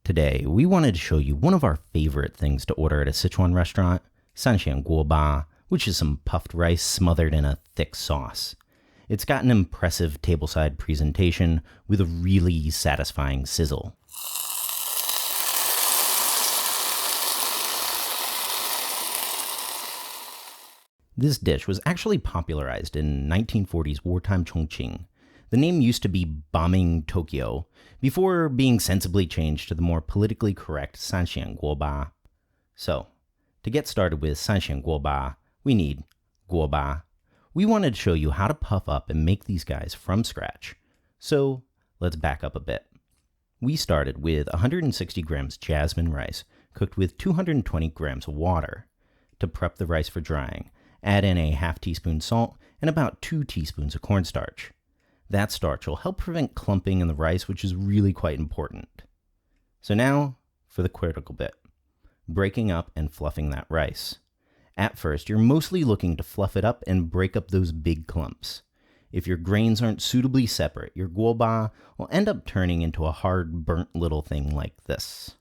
Today, we wanted to show you one of our favorite things to order at a Sichuan restaurant, Sanxian Guoba, which is some puffed rice smothered in a thick sauce. It's got an impressive tableside presentation with a really satisfying sizzle. This dish was actually popularized in 1940s wartime Chongqing. The name used to be Bombing Tokyo, before being sensibly changed to the more politically correct Sanxian Guoba. So, to get started with Sanxian Guoba, we need guoba. We wanted to show you how to puff up and make these guys from scratch. So, let's back up a bit. We started with 160 grams jasmine rice, cooked with 220 grams of water. To prep the rice for drying, add in a half teaspoon salt and about 2 teaspoons of cornstarch. That starch will help prevent clumping in the rice, which is really quite important. So now, for the critical bit, breaking up and fluffing that rice. At first, you're mostly looking to fluff it up and break up those big clumps. If your grains aren't suitably separate, your guoba will end up turning into a hard, burnt little thing like this.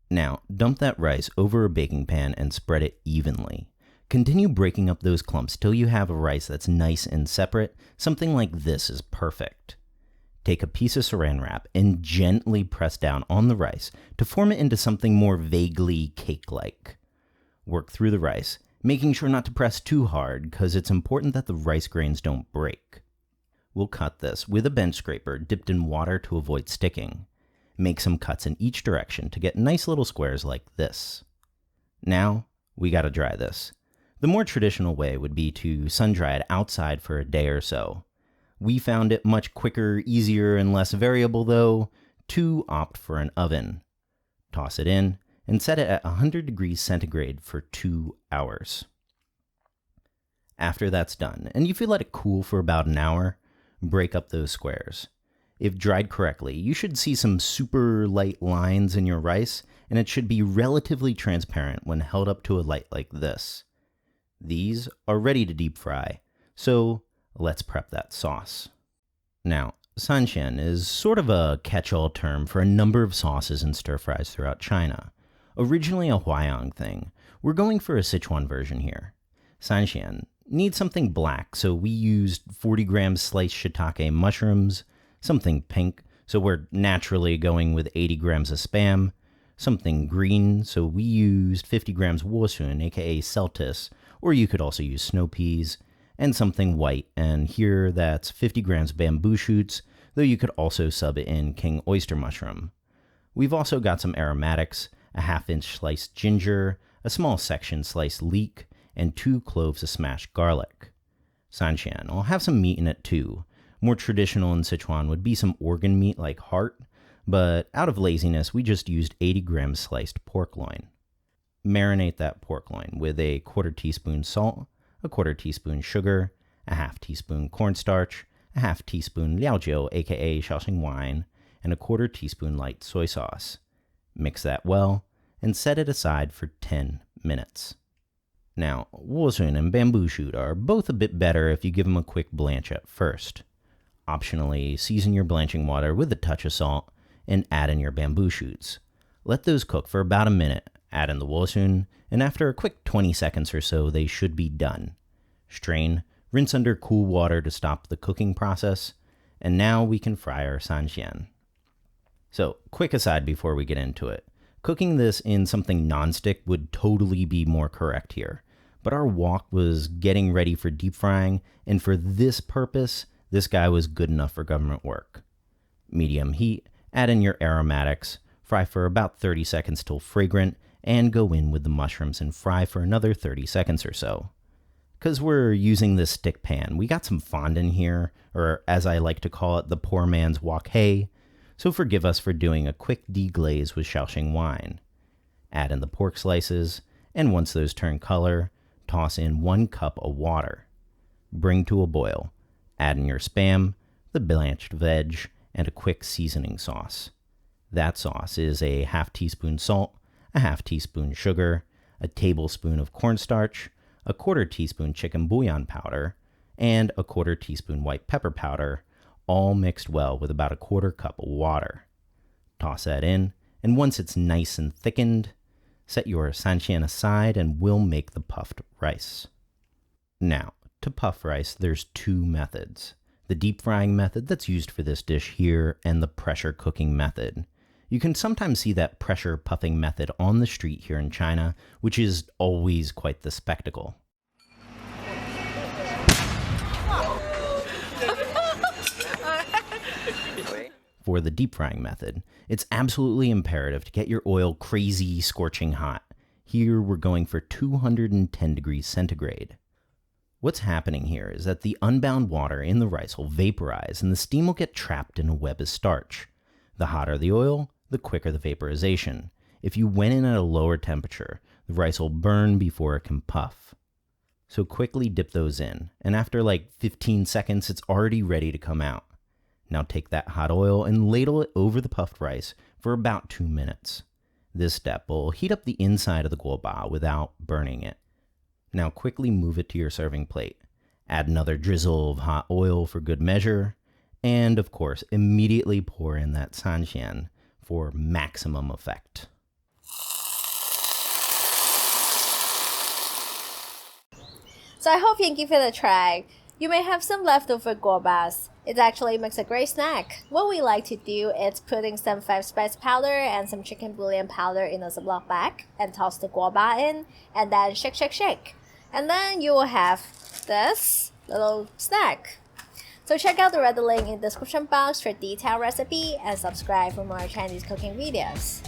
Now, dump that rice over a baking pan and spread it evenly. Continue breaking up those clumps till you have a rice that's nice and separate. Something like this is perfect. Take a piece of saran wrap and gently press down on the rice to form it into something more vaguely cake-like. Work through the rice, making sure not to press too hard because it's important that the rice grains don't break. We'll cut this with a bench scraper dipped in water to avoid sticking. Make some cuts in each direction to get nice little squares like this. Now, we gotta dry this. The more traditional way would be to sun-dry it outside for a day or so. We found it much quicker, easier, and less variable though, to opt for an oven. Toss it in and set it at 100 degrees centigrade for 2 hours. After that's done, and if you let it cool for about an hour, break up those squares. If dried correctly, you should see some super light lines in your rice, and it should be relatively transparent when held up to a light like this. These are ready to deep fry, so let's prep that sauce. Now, Sanxian is sort of a catch-all term for a number of sauces and stir-fries throughout China. Originally a Huayang thing, we're going for a Sichuan version here. Sanxian needs something black, so we used 40 grams sliced shiitake mushrooms, something pink, so we're naturally going with 80 grams of Spam, something green, so we used 50 grams wosun, aka celtis, or you could also use snow peas, and something white, and here that's 50 grams bamboo shoots, though you could also sub it in king oyster mushroom. We've also got some aromatics, a half-inch sliced ginger, a small section sliced leek, and 2 cloves of smashed garlic. Sanxian will have some meat in it too. More traditional in Sichuan would be some organ meat like heart, but out of laziness we just used 80 grams sliced pork loin. Marinate that pork loin with a 1/4 teaspoon salt, a 1/4 teaspoon sugar, a half teaspoon cornstarch, a half teaspoon liaojiu, aka Shaoxing wine, and a 1/4 teaspoon light soy sauce. Mix that well and set it aside for 10 minutes. Now, wosun and bamboo shoot are both a bit better if you give them a quick blanch at first. Optionally, season your blanching water with a touch of salt and add in your bamboo shoots. Let those cook for about a minute. Add in the wosun, and after a quick 20 seconds or so, they should be done. Strain, rinse under cool water to stop the cooking process, and now we can fry our sanxian. So, quick aside before we get into it. Cooking this in something non-stick would totally be more correct here, but our wok was getting ready for deep frying, and for this purpose, this guy was good enough for government work. Medium heat, add in your aromatics, fry for about 30 seconds till fragrant, and go in with the mushrooms and fry for another 30 seconds or so. Because we're using this stick pan, we got some fondant here, or as I like to call it, the poor man's wok hei, so forgive us for doing a quick deglaze with Shaoxing wine. Add in the pork slices, and once those turn color, toss in 1 cup of water. Bring to a boil. Add in your Spam, the blanched veg, and a quick seasoning sauce. That sauce is a half teaspoon salt, a half teaspoon sugar, a tablespoon of cornstarch, a 1/4 teaspoon chicken bouillon powder, and a 1/4 teaspoon white pepper powder, all mixed well with about a 1/4 cup of water. Toss that in And once it's nice and thickened, set your Sanxian aside and we'll make the puffed rice. Now, to puff rice, there's two methods. The deep frying method that's used for this dish here and the pressure cooking method. You can sometimes see that pressure puffing method on the street here in China, which is always quite the spectacle. For the deep frying method, it's absolutely imperative to get your oil crazy scorching hot. Here we're going for 210 degrees centigrade. What's happening here is that the unbound water in the rice will vaporize and the steam will get trapped in a web of starch. The hotter the oil, the quicker the vaporization. If you went in at a lower temperature, the rice will burn before it can puff. So quickly dip those in, and after like 15 seconds, it's already ready to come out. Now take that hot oil and ladle it over the puffed rice for about 2 minutes. This step will heat up the inside of the guoba without burning it. Now quickly move it to your serving plate. Add another drizzle of hot oil for good measure. And of course, immediately pour in that sanxian for maximum effect. So I hope you can give it a try. You may have some leftover guobas. It actually makes a great snack. What we like to do is putting some 5-spice powder and some chicken bouillon powder in a Ziploc bag and toss the guoba in and then shake, shake, shake. And then you will have this little snack. So check out the red link in the description box for detailed recipe and subscribe for more Chinese cooking videos.